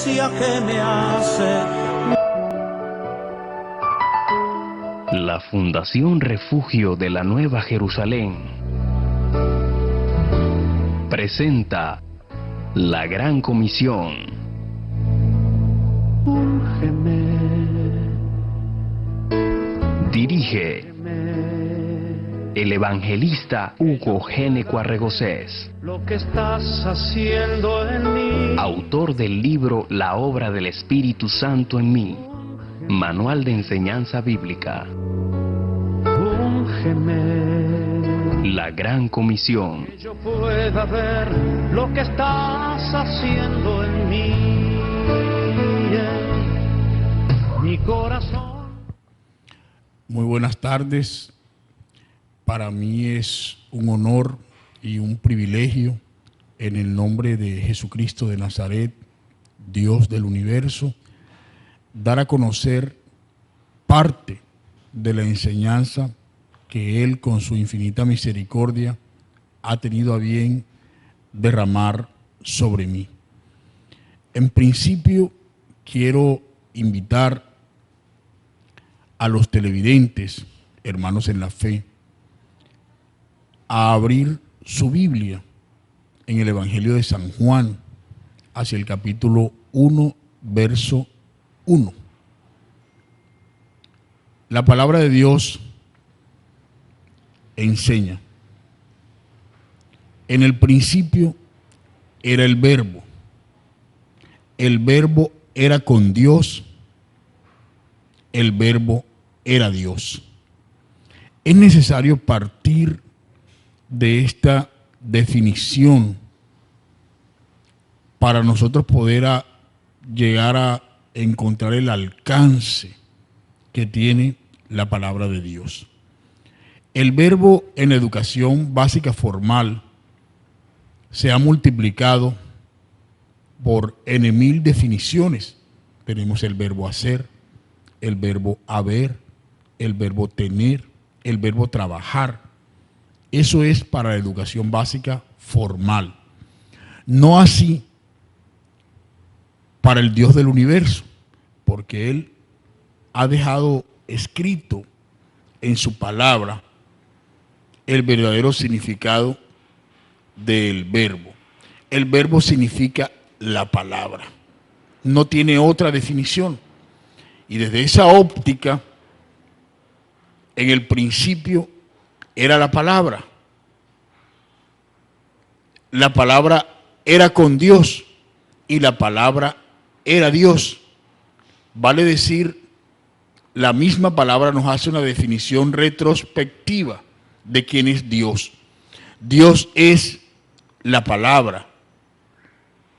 gracia que me hace. La Fundación Refugio de la Nueva Jerusalén presenta La Gran Comisión. Úngeme, Dirige el evangelista Hugo Géneco Arregocés, lo que estás haciendo en mí. autor del libro La Obra del Espíritu Santo en mí, Manual de Enseñanza Bíblica. Úngeme, La Gran Comisión. que yo pueda ver lo que estás haciendo en mí. Mi corazón. Muy buenas tardes. Para mí es un honor y un privilegio, en el nombre de Jesucristo de Nazaret, Dios del universo, dar a conocer parte de la enseñanza que Él, con su infinita misericordia, ha tenido a bien derramar sobre mí. En principio, quiero invitar a los televidentes, hermanos en la fe, a abrir su Biblia en el Evangelio de San Juan, hacia el capítulo 1, verso 1. La palabra de Dios enseña: en el principio era el Verbo era con Dios, el Verbo era Dios. Es necesario partir de esta definición para nosotros poder llegar a encontrar el alcance que tiene la palabra de Dios. El verbo en educación básica formal se ha multiplicado por n,000 definiciones. Tenemos el verbo hacer, el verbo haber, el verbo tener, el verbo trabajar. Eso es para la educación básica formal. No así para el Dios del universo, porque Él ha dejado escrito en su palabra el verdadero significado del verbo. El verbo significa la palabra. No tiene otra definición. Y desde esa óptica, en el principio era la palabra. La palabra era con Dios y la palabra era Dios. Vale decir, la misma palabra nos hace una definición retrospectiva de quién es Dios. Dios es la palabra.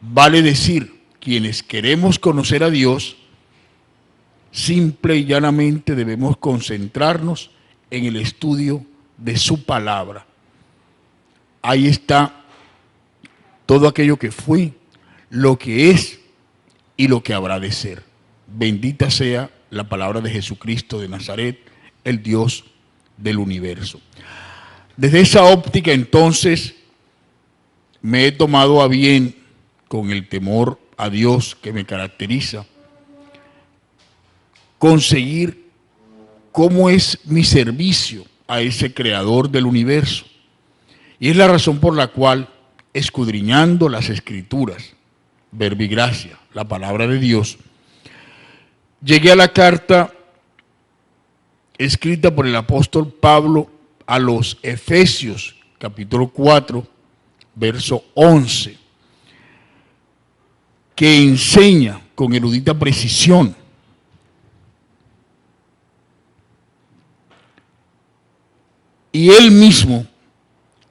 Vale decir, quienes queremos conocer a Dios, simple y llanamente debemos concentrarnos en el estudio de su palabra. Ahí está todo aquello que fue, lo que es y lo que habrá de ser. Bendita sea la palabra de Jesucristo de Nazaret, el Dios del universo. Desde esa óptica, entonces, me he tomado a bien, con el temor a Dios que me caracteriza, conseguir cómo es mi servicio a ese creador del universo. Y es la razón por la cual, escudriñando las Escrituras, verbo y gracia, la palabra de Dios, llegué a la carta escrita por el apóstol Pablo a los Efesios, capítulo 4, verso 11, que enseña con erudita precisión y él mismo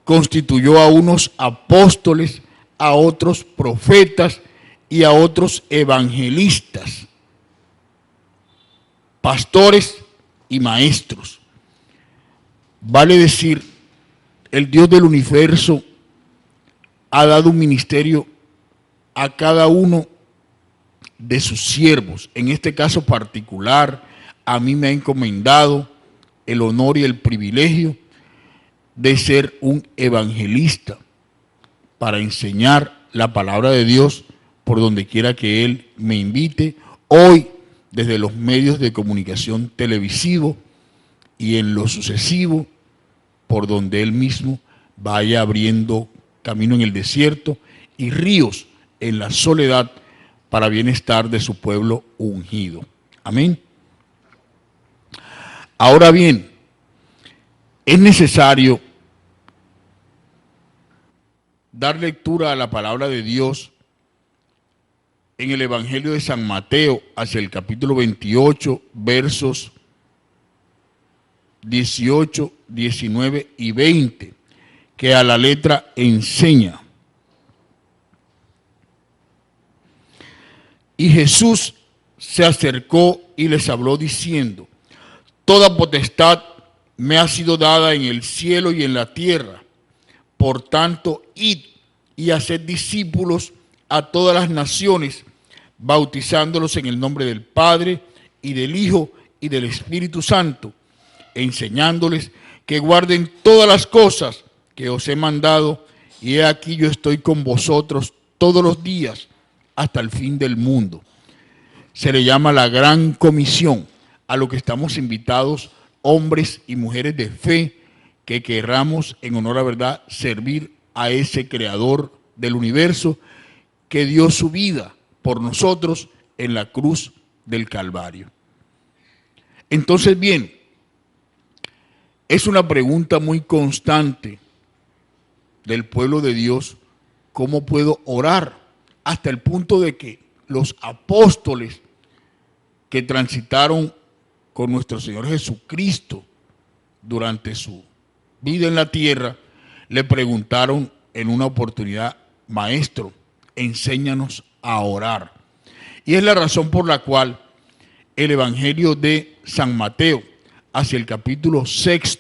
constituyó a unos apóstoles, a otros profetas y a otros evangelistas, pastores y maestros. Vale decir, el Dios del universo ha dado un ministerio a cada uno de sus siervos. En este caso particular, a mí me ha encomendado el honor y el privilegio de ser un evangelista para enseñar la palabra de Dios por donde quiera que Él me invite, hoy desde los medios de comunicación televisivo y en lo sucesivo, por donde Él mismo vaya abriendo camino en el desierto y ríos en la soledad para bienestar de su pueblo ungido. Amén. Ahora bien, es necesario dar lectura a la palabra de Dios en el Evangelio de San Mateo, hacia el capítulo 28, versos 18, 19 y 20, que a la letra enseña: y Jesús se acercó y les habló diciendo: toda potestad me ha sido dada en el cielo y en la tierra. Por tanto, id y haced discípulos a todas las naciones, bautizándolos en el nombre del Padre y del Hijo y del Espíritu Santo, enseñándoles que guarden todas las cosas que os he mandado, y he aquí yo estoy con vosotros todos los días hasta el fin del mundo. Se le llama la gran comisión a lo que estamos invitados, hombres y mujeres de fe, que querramos en honor a verdad servir a ese creador del universo que dio su vida por nosotros en la cruz del Calvario. Entonces, bien, es una pregunta muy constante del pueblo de Dios: ¿cómo puedo orar? Hasta el punto de que los apóstoles que transitaron con nuestro Señor Jesucristo durante su vida en la tierra, le preguntaron en una oportunidad: Maestro, enséñanos a orar. Y es la razón por la cual el Evangelio de San Mateo, hacia el capítulo 6,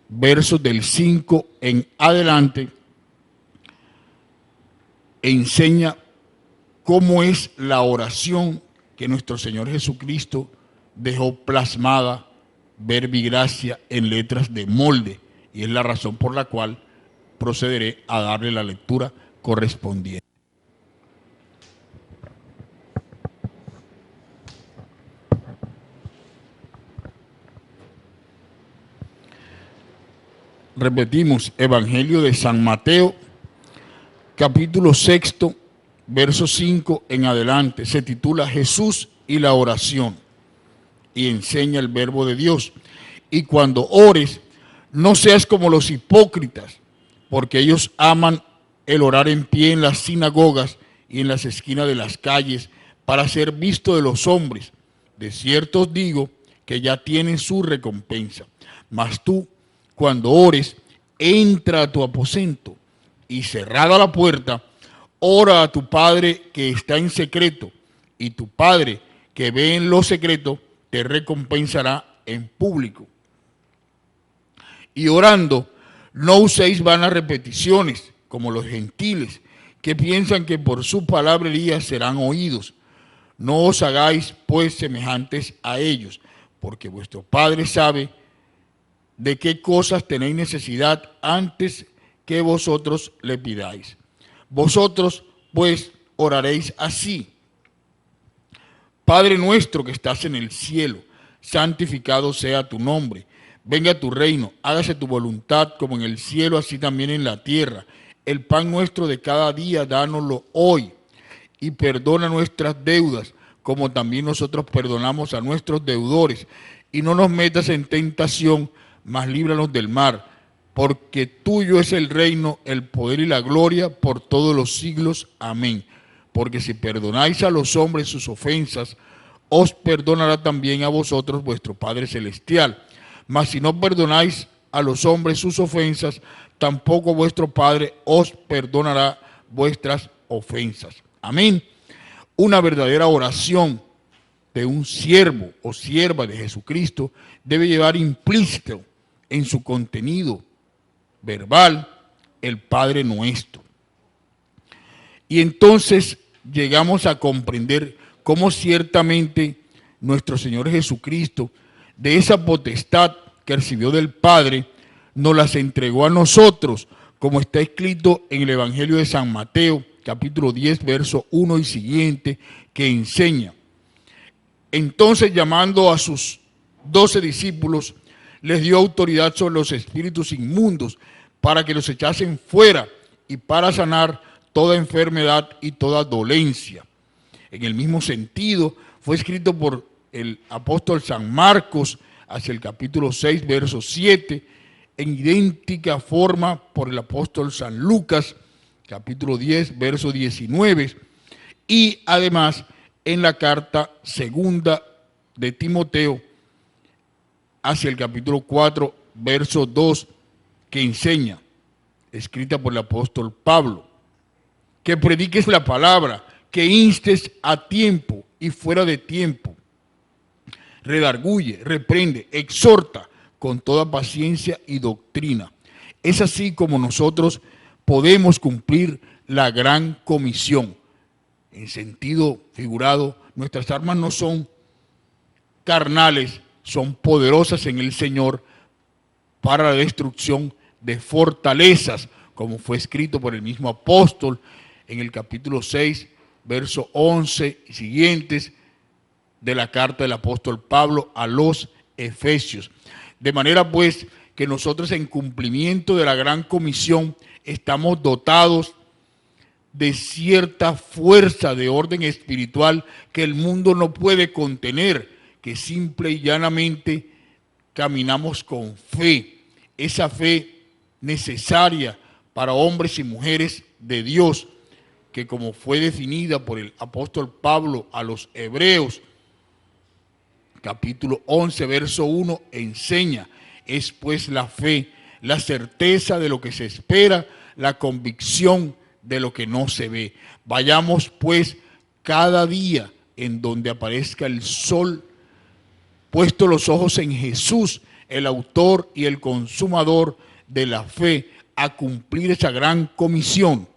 versos del 5 en adelante, enseña cómo es la oración que nuestro Señor Jesucristo dejó plasmada, verbigracia, en letras de molde, y es la razón por la cual procederé a darle la lectura correspondiente. Repetimos, Evangelio de San Mateo, capítulo 6, verso 5 en adelante. Se titula Jesús y la oración, y enseña el verbo de Dios. Y cuando ores, no seas como los hipócritas, porque ellos aman el orar en pie en las sinagogas y en las esquinas de las calles, para ser visto de los hombres. De cierto os digo que ya tienen su recompensa. Mas tú, cuando ores, entra a tu aposento y, cerrada la puerta, ora a tu Padre que está en secreto, y tu Padre que ve en lo secreto te recompensará en público. Y orando, no uséis vanas repeticiones, como los gentiles, que piensan que por su palabrería serán oídos. No os hagáis, pues, semejantes a ellos, porque vuestro Padre sabe de qué cosas tenéis necesidad antes que vosotros le pidáis. Vosotros, pues, oraréis así: Padre nuestro que estás en el cielo, santificado sea tu nombre. Venga tu reino, hágase tu voluntad como en el cielo, así también en la tierra. El pan nuestro de cada día, dánoslo hoy. Y perdona nuestras deudas, como también nosotros perdonamos a nuestros deudores. Y no nos metas en tentación, mas líbranos del mal. Porque tuyo es el reino, el poder y la gloria por todos los siglos. Amén. Porque si perdonáis a los hombres sus ofensas, os perdonará también a vosotros vuestro Padre Celestial. Mas si no perdonáis a los hombres sus ofensas, tampoco vuestro Padre os perdonará vuestras ofensas. Amén. Una verdadera oración de un siervo o sierva de Jesucristo debe llevar implícito en su contenido verbal el Padre Nuestro. Y entonces llegamos a comprender cómo ciertamente nuestro Señor Jesucristo, de esa potestad que recibió del Padre, nos las entregó a nosotros, como está escrito en el Evangelio de San Mateo, capítulo 10, verso 1 y siguiente, que enseña: entonces, llamando a sus 12 discípulos, les dio autoridad sobre los espíritus inmundos para que los echasen fuera y para sanar toda enfermedad y toda dolencia. En el mismo sentido, fue escrito por el apóstol San Marcos hacia el capítulo 6, verso 7, en idéntica forma por el apóstol San Lucas, capítulo 10, verso 19, y además en la carta segunda de Timoteo hacia el capítulo 4, verso 2, que enseña, escrita por el apóstol Pablo, que prediques la palabra, que instes a tiempo y fuera de tiempo, redarguye, reprende, exhorta con toda paciencia y doctrina. Es así como nosotros podemos cumplir la gran comisión. En sentido figurado, nuestras armas no son carnales, son poderosas en el Señor para la destrucción de fortalezas, como fue escrito por el mismo apóstol en el capítulo 6, verso 11 y siguientes de la carta del apóstol Pablo a los Efesios. De manera pues que nosotros, en cumplimiento de la gran comisión, estamos dotados de cierta fuerza de orden espiritual que el mundo no puede contener, que simple y llanamente caminamos con fe, esa fe necesaria para hombres y mujeres de Dios, que como fue definida por el apóstol Pablo a los Hebreos, capítulo 11, verso 1, enseña: es pues la fe, la certeza de lo que se espera, la convicción de lo que no se ve. Vayamos pues cada día en donde aparezca el sol, puesto los ojos en Jesús, el autor y el consumador de la fe, a cumplir esa gran comisión.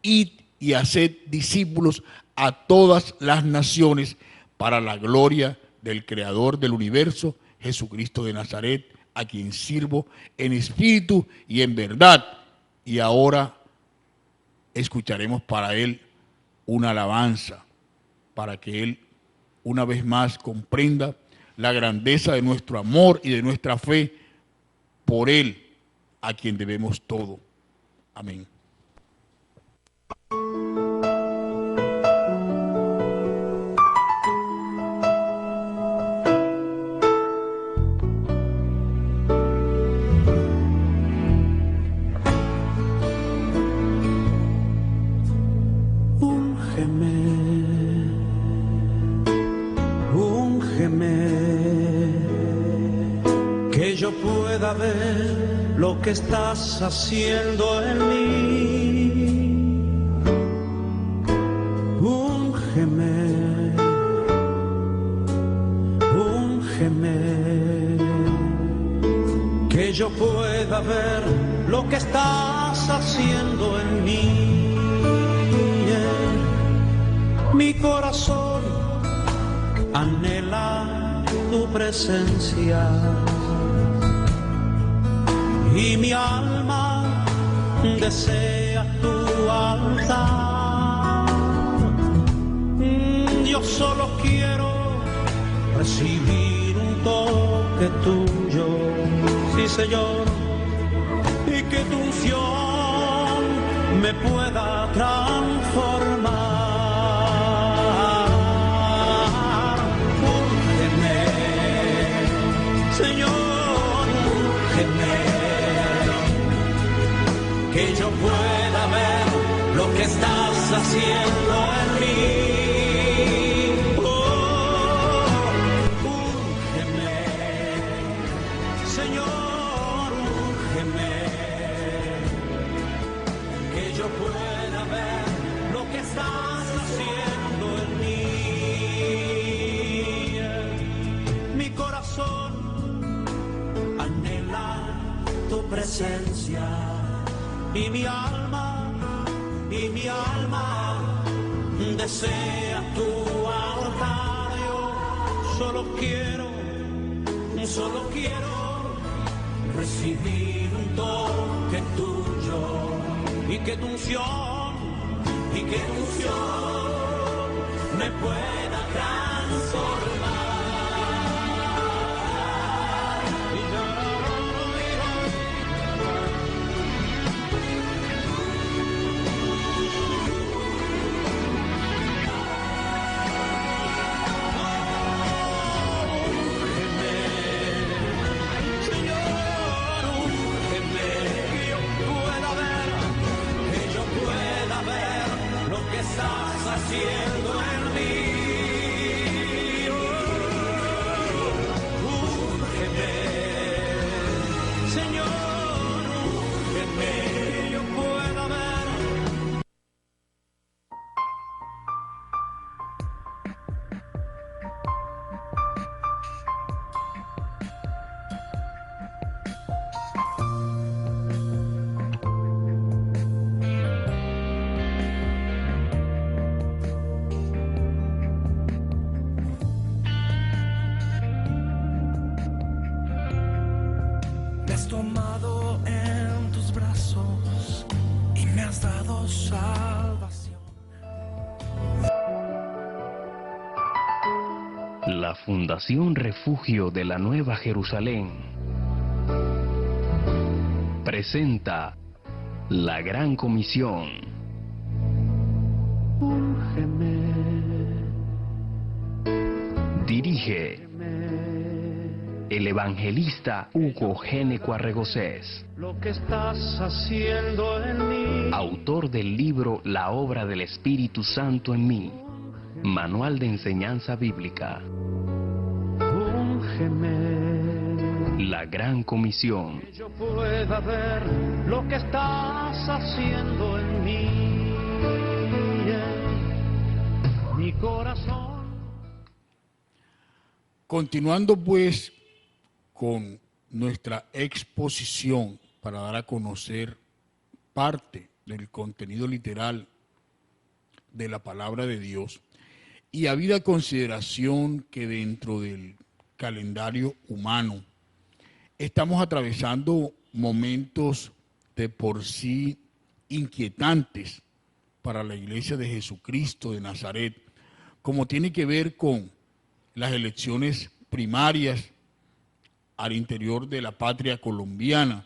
Id y haced discípulos a todas las naciones para la gloria del Creador del universo, Jesucristo de Nazaret, a quien sirvo en espíritu y en verdad. Y ahora escucharemos para Él una alabanza, para que Él una vez más comprenda la grandeza de nuestro amor y de nuestra fe por Él, a quien debemos todo. Amén. Que yo pueda ver lo que estás haciendo en mí. Úngeme, úngeme, que yo pueda ver lo que estás haciendo en mí. Mi corazón anhela tu presencia y mi alma desea tu altar. Yo solo quiero recibir un toque tuyo, sí Señor, y que tu unción me pueda transformar. Señor, que yo pueda ver lo que estás haciendo en mí. Oh, úngeme, Señor, úngeme, que yo pueda ver lo que estás haciendo en mí. Mi corazón anhela tu presencia y mi alma desea tu altar. Yo solo quiero recibir un toque tuyo y que tu unción y que tu unción me pueda transformar. Estás haciendo en mí. Úrgeme, Señor, úrgeme, que yo pueda ver. Me has tomado en tus brazos y me has dado salvación. La Fundación Refugio de la Nueva Jerusalén presenta la Gran Comisión. Dirige el evangelista Hugo Géneco Arregocés, Lo que estás haciendo en mí. autor del libro La obra del Espíritu Santo en mí, manual de enseñanza bíblica. Úngeme, La Gran Comisión. que yo pueda ver lo que estás haciendo en mí. Mi corazón. Continuando pues con nuestra exposición para dar a conocer parte del contenido literal de la palabra de Dios, y habida consideración que dentro del calendario humano estamos atravesando momentos de por sí inquietantes para la Iglesia de Jesucristo de Nazaret, como tiene que ver con las elecciones primarias al interior de la patria colombiana,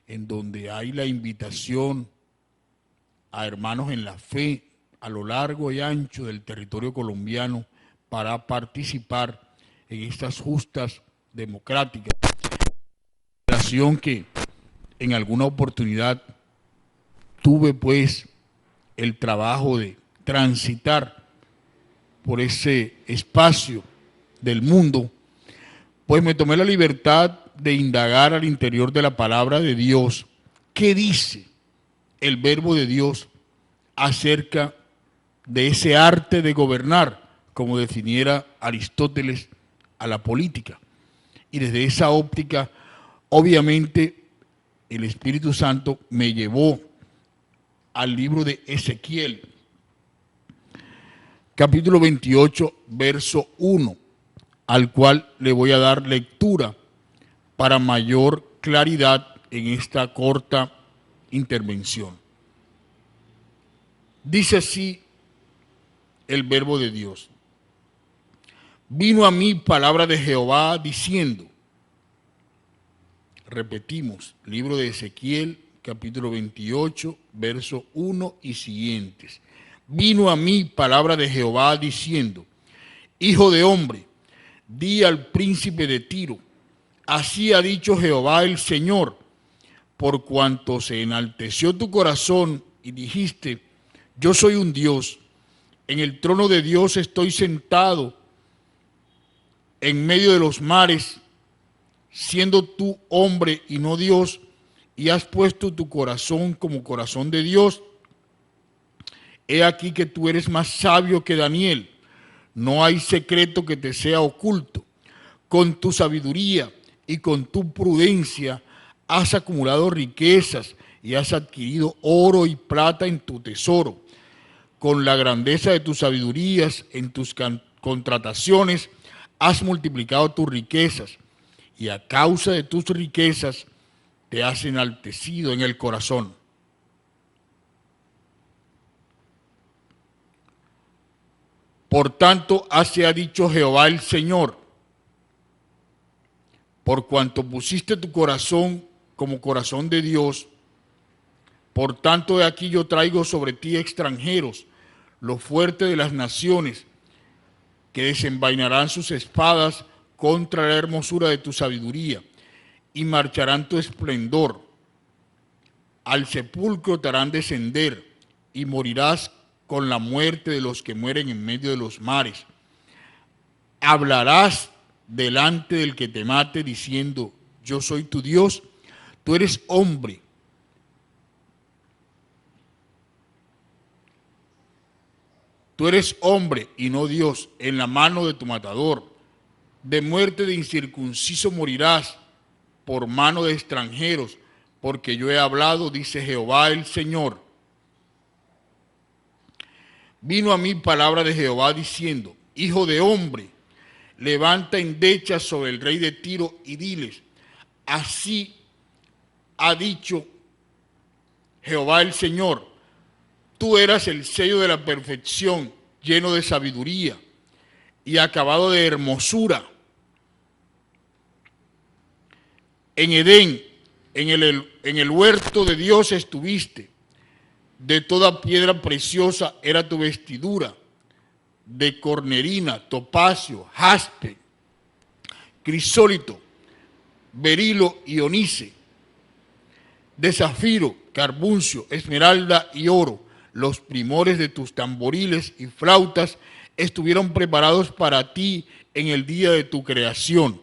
en donde hay la invitación a hermanos en la fe a lo largo y ancho del territorio colombiano para participar en estas justas democráticas. Relación que en alguna oportunidad tuve pues el trabajo de transitar por ese espacio del mundo, pues me tomé la libertad de indagar al interior de la palabra de Dios qué dice el verbo de Dios acerca de ese arte de gobernar, como definiera Aristóteles a la política. Y desde esa óptica, obviamente, el Espíritu Santo me llevó al libro de Ezequiel, capítulo 28, verso 1, al cual le voy a dar lectura para mayor claridad en esta corta intervención. Dice así el verbo de Dios: vino a mí palabra de Jehová diciendo, repetimos, libro de Ezequiel, capítulo 28, verso 1 y siguientes. Vino a mí palabra de Jehová diciendo, hijo de hombre, di al príncipe de Tiro, así ha dicho Jehová el Señor, por cuanto se enalteció tu corazón y dijiste, yo soy un Dios, en el trono de Dios estoy sentado en medio de los mares, siendo tú hombre y no Dios, y has puesto tu corazón como corazón de Dios. He aquí que tú eres más sabio que Daniel, no hay secreto que te sea oculto. Con tu sabiduría y con tu prudencia has acumulado riquezas y has adquirido oro y plata en tu tesoro. Con la grandeza de tus sabidurías en tus contrataciones has multiplicado tus riquezas, y a causa de tus riquezas te has enaltecido en el corazón. Por tanto, así ha dicho Jehová el Señor, por cuanto pusiste tu corazón como corazón de Dios, por tanto de aquí yo traigo sobre ti extranjeros, los fuertes de las naciones, que desenvainarán sus espadas contra la hermosura de tu sabiduría, y marcharán tu esplendor. Al sepulcro te harán descender, y morirás con la muerte de los que mueren en medio de los mares. Hablarás delante del que te mate, diciendo, yo soy tu Dios, tú eres hombre. Tú eres hombre y no Dios, en la mano de tu matador. De muerte de incircunciso morirás, por mano de extranjeros, porque yo he hablado, dice Jehová el Señor. Vino a mí palabra de Jehová diciendo, hijo de hombre, levanta endechas sobre el rey de Tiro y diles, así ha dicho Jehová el Señor, tú eras el sello de la perfección, lleno de sabiduría y acabado de hermosura. En Edén, en el huerto de Dios estuviste, de toda piedra preciosa era tu vestidura, de cornerina, topacio, jaspe, crisólito, berilo y onice, de zafiro, carbuncio, esmeralda y oro. Los primores de tus tamboriles y flautas estuvieron preparados para ti en el día de tu creación.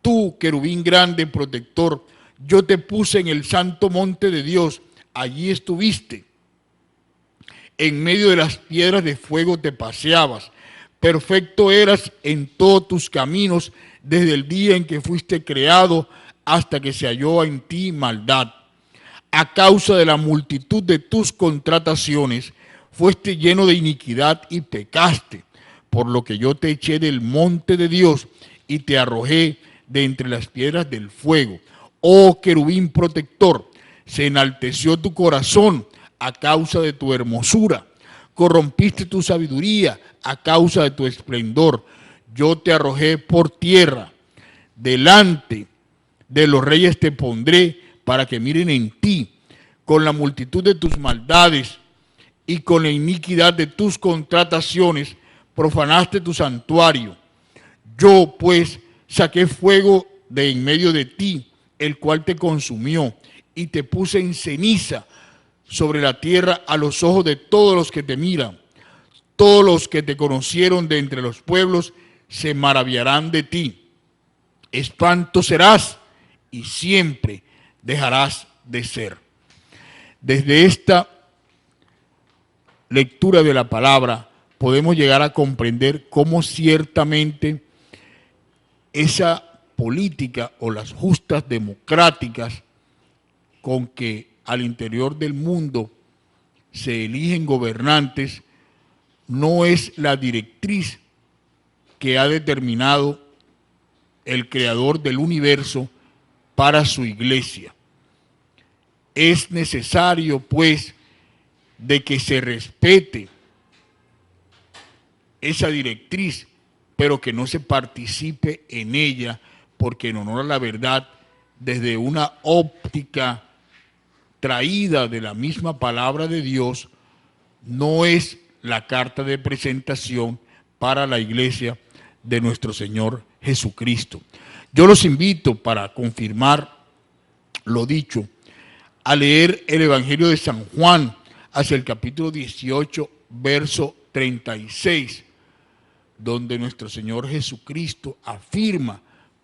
Tú, querubín grande, protector, yo te puse en el santo monte de Dios, allí estuviste. En medio de las piedras de fuego te paseabas. Perfecto eras en todos tus caminos desde el día en que fuiste creado hasta que se halló en ti maldad. A causa de la multitud de tus contrataciones, fuiste lleno de iniquidad y pecaste, por lo que yo te eché del monte de Dios y te arrojé de entre las piedras del fuego. Oh querubín protector, se enalteció tu corazón a causa de tu hermosura, corrompiste tu sabiduría a causa de tu esplendor. Yo te arrojé por tierra, delante de los reyes te pondré para que miren en ti, con la multitud de tus maldades y con la iniquidad de tus contrataciones, profanaste tu santuario. Yo pues saqué fuego de en medio de ti, el cual te consumió, y te puse en ceniza sobre la tierra a los ojos de todos los que te miran. Todos los que te conocieron de entre los pueblos se maravillarán de ti. Espanto serás y siempre dejarás de ser. Desde esta lectura de la palabra podemos llegar a comprender cómo ciertamente esa política o las justas democráticas con que al interior del mundo se eligen gobernantes no es la directriz que ha determinado el creador del universo para su iglesia. Es necesario, pues, de que se respete esa directriz, pero que no se participe en ella, porque en honor a la verdad, desde una óptica traída de la misma palabra de Dios, no es la carta de presentación para la iglesia de nuestro Señor Jesucristo. Yo los invito, para confirmar lo dicho, a leer el Evangelio de San Juan hacia el capítulo 18, verso 36, donde nuestro Señor Jesucristo afirma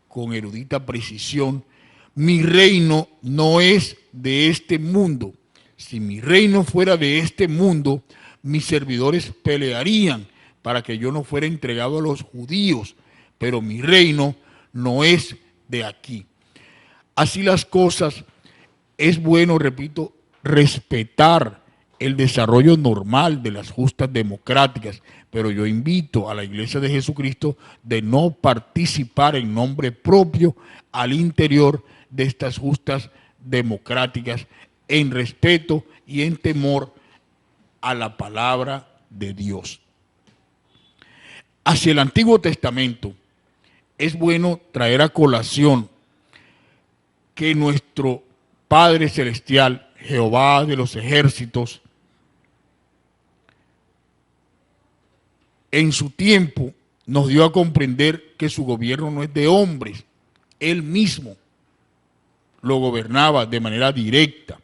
con erudita precisión: mi reino no es de este mundo. Si mi reino fuera de este mundo, mis servidores pelearían para que yo no fuera entregado a los judíos, pero mi reino no es de aquí. Así las cosas, es bueno, repito, respetar el desarrollo normal de las justas democráticas, pero yo invito a la Iglesia de Jesucristo de no participar en nombre propio al interior de estas justas democráticas, en respeto y en temor a la palabra de Dios. hacia el Antiguo Testamento, es bueno traer a colación que nuestro Padre Celestial, Jehová de los ejércitos, en su tiempo nos dio a comprender que su gobierno no es de hombres. Él mismo lo gobernaba de manera directa.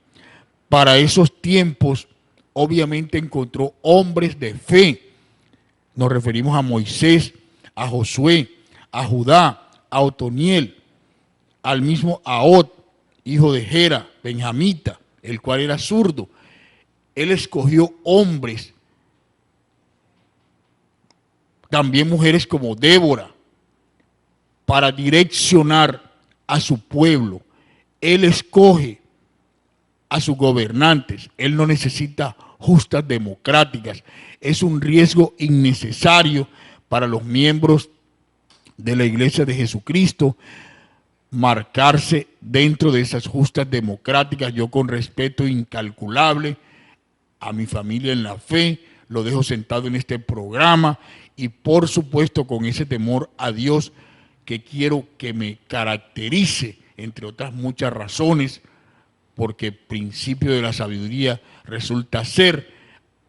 Para esos tiempos, obviamente encontró hombres de fe. Nos referimos a Moisés, a Josué, a Judá, a Otoniel, al mismo Ahod, hijo de Gera, benjamita, el cual era zurdo. Él escogió hombres, también mujeres como Débora, para direccionar a su pueblo. Él escoge a sus gobernantes. Él no necesita justas democráticas. Es un riesgo innecesario para los miembros de la Iglesia de Jesucristo marcarse dentro de esas justas democráticas. Yo, con respeto incalculable a mi familia en la fe, lo dejo sentado en este programa, y por supuesto con ese temor a Dios que quiero que me caracterice, entre otras muchas razones, porque principio de la sabiduría resulta ser,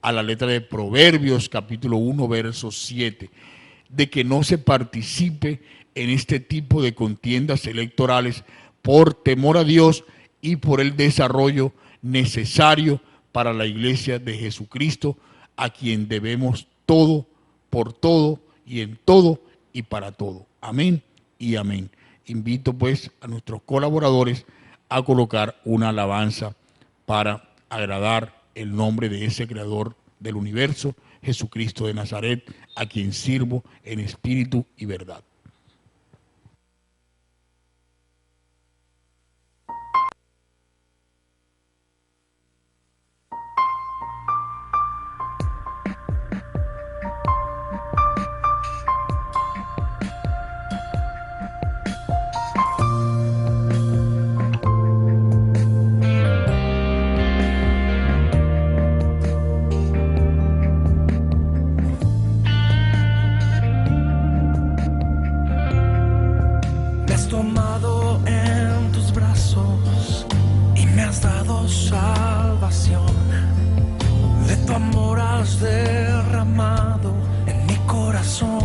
a la letra de Proverbios capítulo 1 verso 7, de que no se participe en este tipo de contiendas electorales por temor a Dios y por el desarrollo necesario para la Iglesia de Jesucristo, a quien debemos todo, por todo y en todo y para todo. Amén y amén. Invito pues a nuestros colaboradores a colocar una alabanza para agradar el nombre de ese Creador del universo, Jesucristo de Nazaret, a quien sirvo en espíritu y verdad. Me has tomado en tus brazos y me has dado salvación. De tu amor has derramado en mi corazón.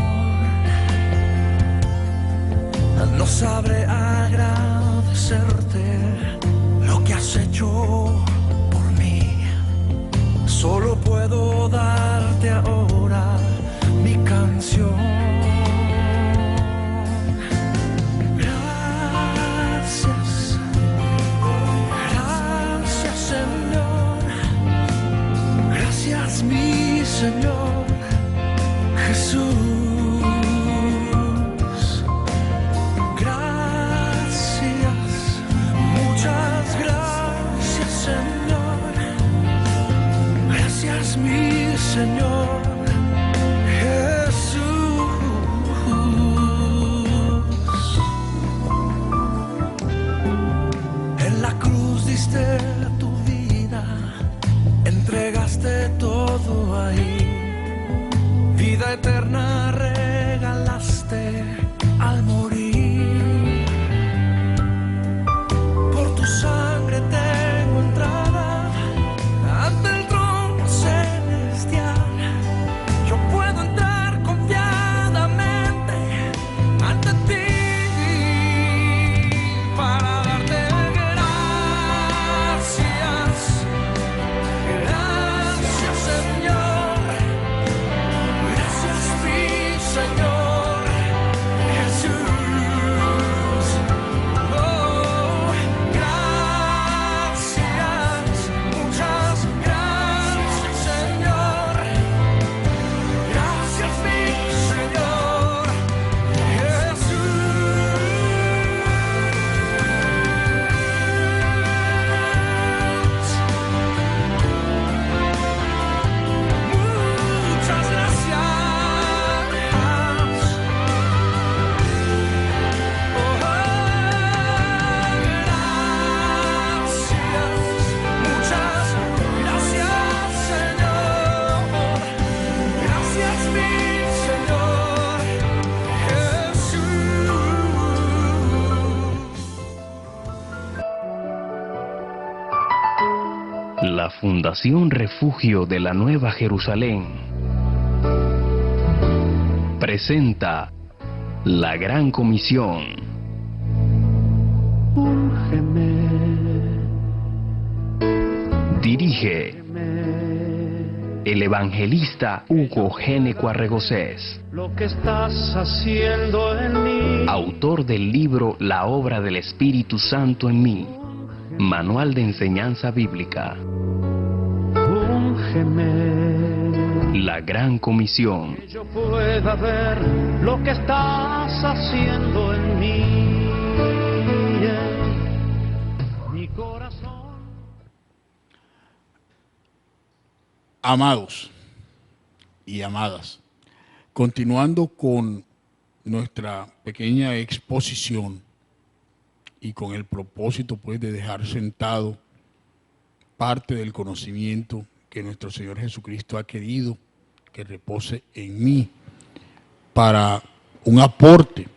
No sabré agradecerte lo que has hecho por mí. Solo puedo darte ahora mi canción. Mi Señor Jesús, gracias, muchas gracias, Señor, gracias, mi Señor Jesús. En la cruz diste tu vida, entregaste todo ahí, vida eterna regalaste al morir. Por tu sangre tengo entrada ante el trono celestial. Yo puedo entrar confiadamente ante ti para darte gracias. Gracias, Señor, gracias, mi Fundación Refugio de la Nueva Jerusalén presenta La Gran Comisión. Dirige el evangelista Hugo Géneco Arregocés, Lo que estás haciendo en mí. autor del libro La Obra del Espíritu Santo en mí, manual de enseñanza bíblica. Úngeme, La Gran Comisión. que yo pueda ver lo que estás haciendo en mí. Mi corazón. Amados y amadas, continuando con nuestra pequeña exposición y con el propósito pues de dejar sentado parte del conocimiento que nuestro Señor Jesucristo ha querido que repose en mí para un aporte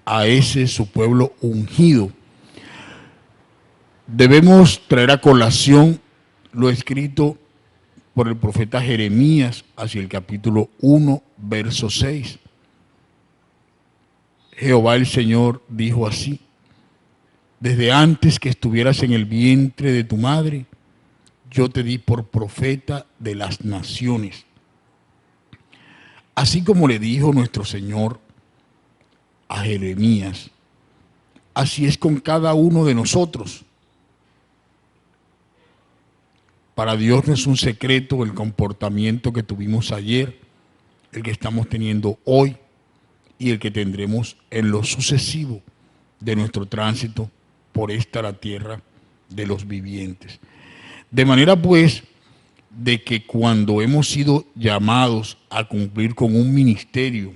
a ese su pueblo ungido, debemos traer a colación lo escrito por el profeta Jeremías hacia el capítulo 1, verso 6. Jehová el Señor dijo así: desde antes que estuvieras en el vientre de tu madre, yo te di por profeta de las naciones. Así como le dijo nuestro Señor a Jeremías, así es con cada uno de nosotros. Para Dios no es un secreto el comportamiento que tuvimos ayer, el que estamos teniendo hoy y el que tendremos en lo sucesivo de nuestro tránsito por esta la tierra de los vivientes. De manera pues de que cuando hemos sido llamados a cumplir con un ministerio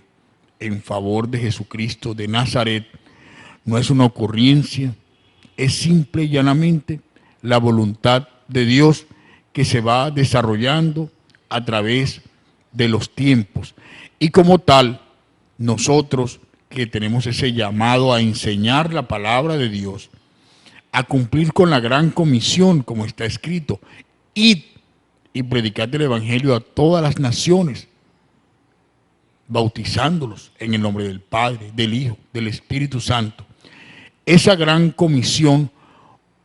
en favor de Jesucristo de Nazaret, no es una ocurrencia, es simple y llanamente la voluntad de Dios que se va desarrollando a través de los tiempos. Y como tal, nosotros que tenemos ese llamado a enseñar la palabra de Dios, a cumplir con la gran comisión, como está escrito, id y predicad el evangelio a todas las naciones, bautizándolos en el nombre del Padre, del Hijo, del Espíritu Santo. Esa gran comisión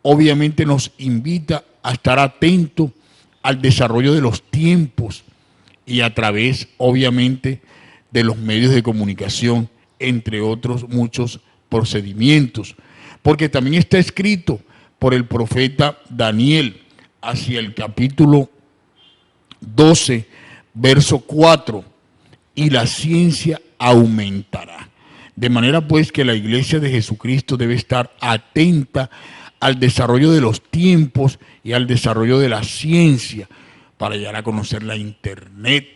obviamente nos invita a estar atentos al desarrollo de los tiempos y a través, obviamente, de los medios de comunicación, entre otros muchos procedimientos. Porque también está escrito por el profeta Daniel hacia el capítulo 12, verso 4, y la ciencia aumentará. De manera pues que la iglesia de Jesucristo debe estar atenta al desarrollo de los tiempos y al desarrollo de la ciencia, para llegar a conocer la internet,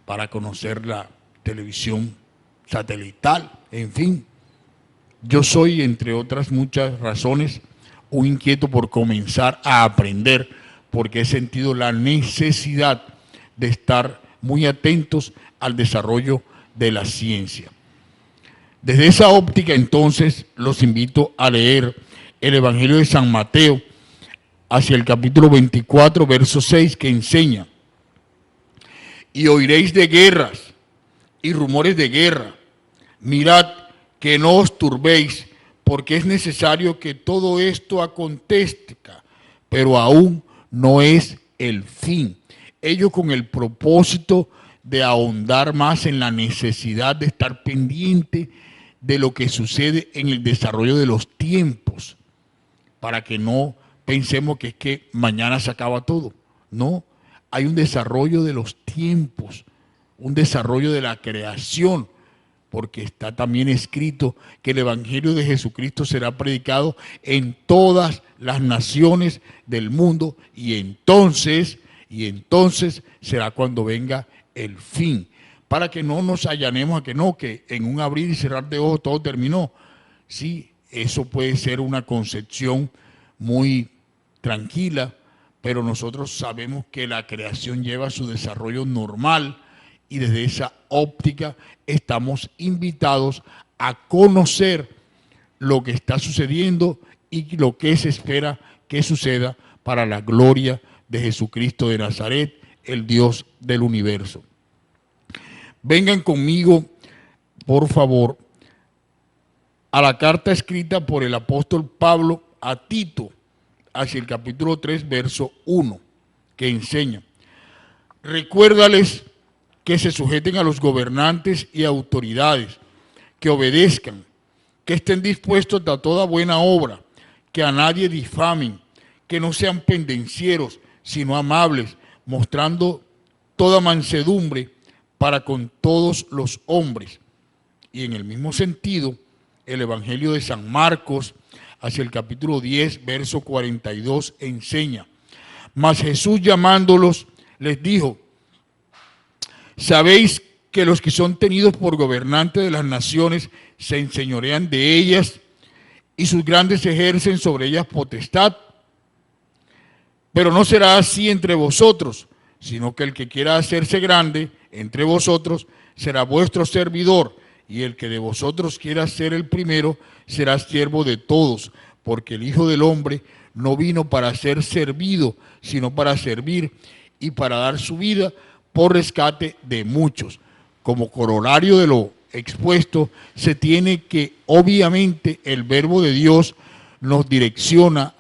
para conocer la televisión satelital, en fin. Yo soy, entre otras muchas razones, un inquieto por comenzar a aprender, porque he sentido la necesidad de estar muy atentos al desarrollo de la ciencia. Desde esa óptica, entonces, los invito a leer el Evangelio de San Mateo, hacia el capítulo 24, verso 6, que enseña: y oiréis de guerras y rumores de guerra. Mirad que no os turbéis, porque es necesario que todo esto acontezca, pero aún no es el fin. Ello con el propósito de ahondar más en la necesidad de estar pendiente de lo que sucede en el desarrollo de los tiempos, para que no pensemos que es que mañana se acaba todo. No, hay un desarrollo de los tiempos, un desarrollo de la creación, porque está también escrito que el Evangelio de Jesucristo será predicado en todas las naciones del mundo, y entonces será cuando venga el fin, para que no nos allanemos a que no, que en un abrir y cerrar de ojos todo terminó. Sí, eso puede ser una concepción muy tranquila, pero nosotros sabemos que la creación lleva su desarrollo normal, y desde esa óptica estamos invitados a conocer lo que está sucediendo y lo que se espera que suceda para la gloria de Jesucristo de Nazaret, el Dios del universo. Vengan conmigo, por favor, a la carta escrita por el apóstol Pablo a Tito, hacia el capítulo 3, verso 1, que enseña: recuérdales que se sujeten a los gobernantes y autoridades, que obedezcan, que estén dispuestos a toda buena obra, que a nadie difamen, que no sean pendencieros, sino amables, mostrando toda mansedumbre para con todos los hombres. Y en el mismo sentido, el Evangelio de San Marcos, hacia el capítulo 10, verso 42, enseña: mas Jesús llamándolos, les dijo: sabéis que los que son tenidos por gobernantes de las naciones se enseñorean de ellas, y sus grandes ejercen sobre ellas potestad. Pero no será así entre vosotros, sino que el que quiera hacerse grande entre vosotros será vuestro servidor, y el que de vosotros quiera ser el primero será siervo de todos, porque el Hijo del Hombre no vino para ser servido, sino para servir y para dar su vida por rescate de muchos. Como corolario de lo expuesto, se tiene que obviamente el verbo de Dios nos direcciona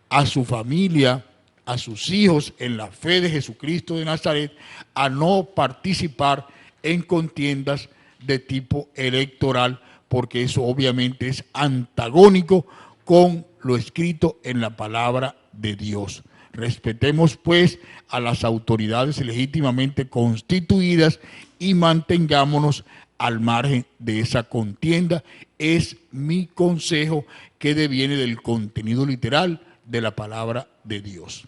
a su familia, a sus hijos en la fe de Jesucristo de Nazaret, a no participar en contiendas de tipo electoral, porque eso obviamente es antagónico con lo escrito en la palabra de Dios. Respetemos pues a las autoridades legítimamente constituidas y mantengámonos al margen de esa contienda. Es mi consejo que deviene del contenido literal de la palabra de Dios.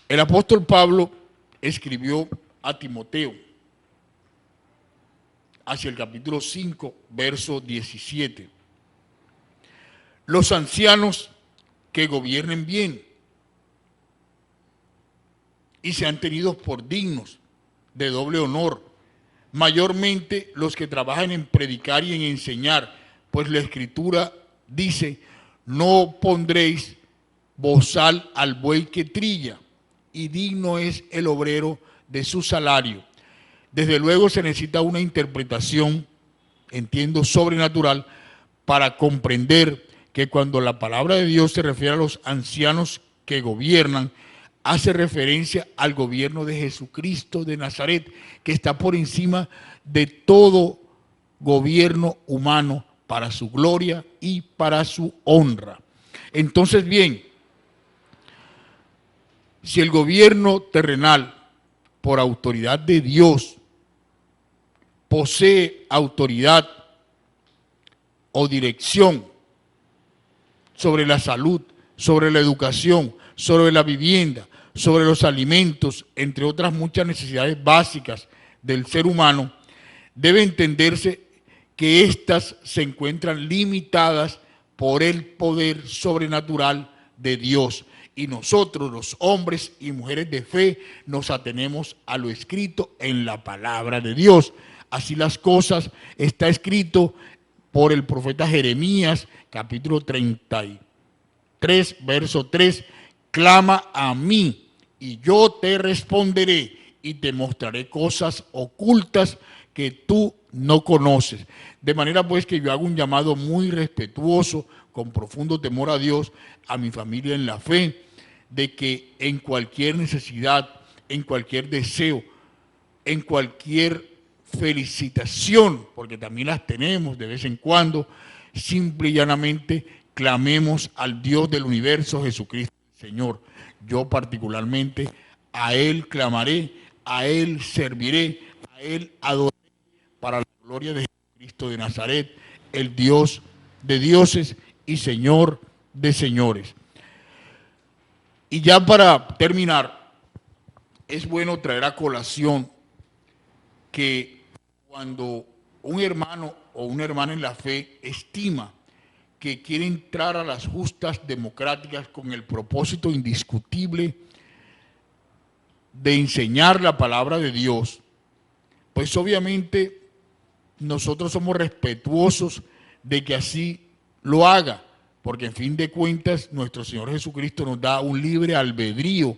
El apóstol Pablo escribió a Timoteo hacia el capítulo 5, verso 17. Los ancianos que gobiernen bien y sean tenidos por dignos de doble honor, mayormente los que trabajan en predicar y en enseñar, pues la Escritura dice: no pondréis bozal al buey que trilla, y digno es el obrero de su salario. Desde luego se necesita una interpretación, entiendo, sobrenatural, para comprender que cuando la palabra de Dios se refiere a los ancianos que gobiernan, hace referencia al gobierno de Jesucristo de Nazaret, que está por encima de todo gobierno humano, para su gloria y para su honra. Entonces, bien, si el gobierno terrenal, por autoridad de Dios, posee autoridad o dirección sobre la salud, sobre la educación, sobre la vivienda, sobre los alimentos, entre otras muchas necesidades básicas del ser humano, debe entenderse que éstas se encuentran limitadas por el poder sobrenatural de Dios. Y nosotros, los hombres y mujeres de fe, nos atenemos a lo escrito en la palabra de Dios. Así las cosas, está escrito por el profeta Jeremías, capítulo 33, verso 3, clama a mí y yo te responderé y te mostraré cosas ocultas que tú no conoces. De manera pues que yo hago un llamado muy respetuoso, con profundo temor a Dios, a mi familia en la fe, de que en cualquier necesidad, en cualquier deseo, en cualquier felicitación, porque también las tenemos de vez en cuando, simple y llanamente clamemos al Dios del universo, Jesucristo, Señor. Yo particularmente a Él clamaré, a Él serviré, a Él adoraré, para la gloria de Jesucristo de Nazaret, el Dios de dioses y Señor de señores. Y ya para terminar, es bueno traer a colación que cuando un hermano o una hermana en la fe estima que quiere entrar a las justas democráticas con el propósito indiscutible de enseñar la palabra de Dios, pues obviamente nosotros somos respetuosos de que así lo haga, porque en fin de cuentas nuestro Señor Jesucristo nos da un libre albedrío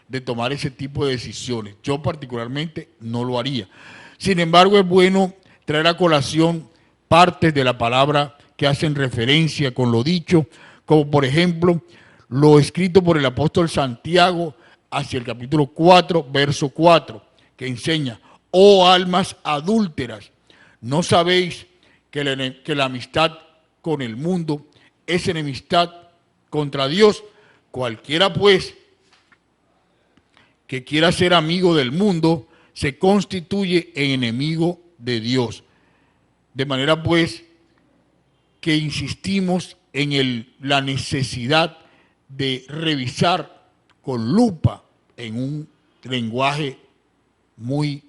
de tomar ese tipo de decisiones. Yo particularmente no lo haría. Sin embargo, es bueno traer a colación partes de la palabra que hacen referencia con lo dicho, como por ejemplo lo escrito por el apóstol Santiago hacia el capítulo 4, verso 4, que enseña: oh almas adúlteras, ¿no sabéis que la amistad con el mundo es enemistad contra Dios? Cualquiera pues que quiera ser amigo del mundo se constituye en enemigo de Dios. De manera pues que insistimos en la necesidad de revisar con lupa, en un lenguaje muy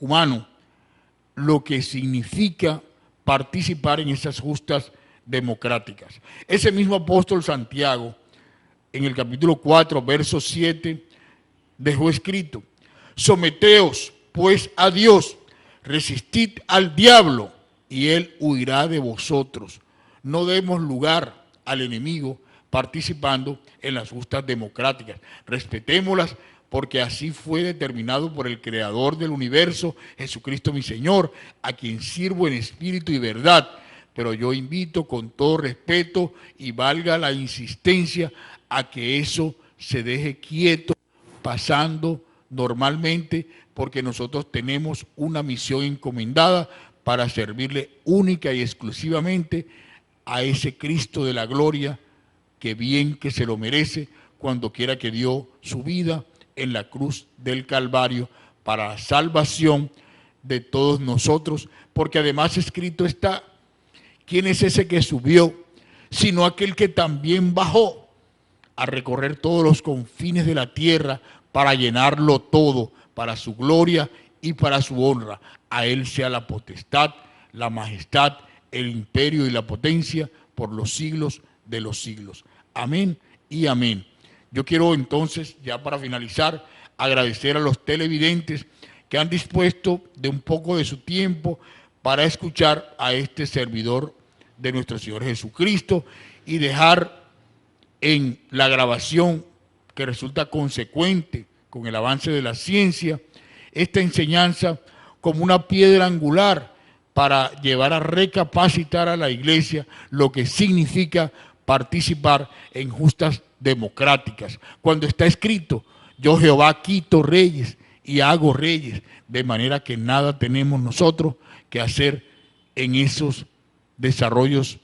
humano, lo que significa participar en esas justas democráticas. Ese mismo apóstol Santiago, en el capítulo 4, verso 7, dejó escrito: someteos pues a Dios, resistid al diablo y él huirá de vosotros. No demos lugar al enemigo participando en las justas democráticas. Respetémoslas, porque así fue determinado por el Creador del universo, Jesucristo mi Señor, a quien sirvo en espíritu y verdad. Pero yo invito con todo respeto, y valga la insistencia, a que eso se deje quieto, pasando normalmente, porque nosotros tenemos una misión encomendada para servirle única y exclusivamente a ese Cristo de la gloria, que bien que se lo merece, cuando quiera que dio su vida en la cruz del Calvario para la salvación de todos nosotros, porque además escrito está: ¿quién es ese que subió, sino aquel que también bajó a recorrer todos los confines de la tierra para llenarlo todo, para su gloria y para su honra? A él sea la potestad, la majestad, el imperio y la potencia por los siglos de los siglos. Amén y amén. Yo quiero entonces, ya para finalizar, agradecer a los televidentes que han dispuesto de un poco de su tiempo para escuchar a este servidor de nuestro Señor Jesucristo, y dejar en la grabación, que resulta consecuente con el avance de la ciencia, esta enseñanza como una piedra angular para llevar a recapacitar a la iglesia lo que significa participar en justas democráticas. Cuando está escrito: yo Jehová quito reyes y hago reyes, de manera que nada tenemos nosotros que hacer en esos desarrollos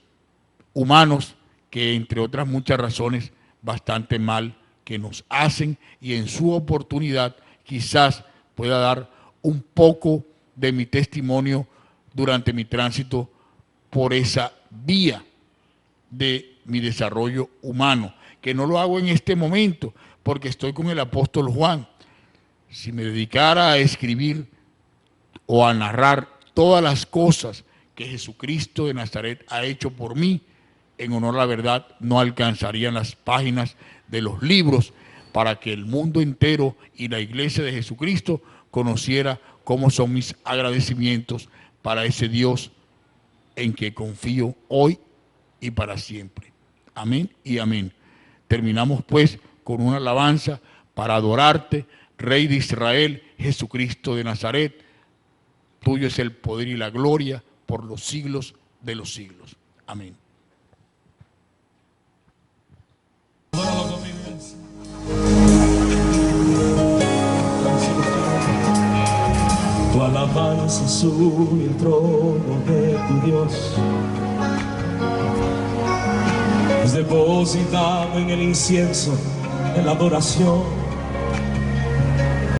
humanos que, entre otras muchas razones, bastante mal que nos hacen, y en su oportunidad quizás pueda dar un poco de mi testimonio durante mi tránsito por esa vía de mi desarrollo humano, que no lo hago en este momento porque estoy con el apóstol Juan. Si me dedicara a escribir o a narrar todas las cosas que Jesucristo de Nazaret ha hecho por mí, en honor a la verdad, no alcanzarían las páginas de los libros para que el mundo entero y la iglesia de Jesucristo conociera cómo son mis agradecimientos para ese Dios en que confío hoy y para siempre. Amén y amén. Terminamos pues con una alabanza para adorarte, Rey de Israel, Jesucristo de Nazaret. Tuyo es el poder y la gloria por los siglos de los siglos. Amén. Tu alabanza sube el trono de tu Dios, es depositado en el incienso, en la adoración.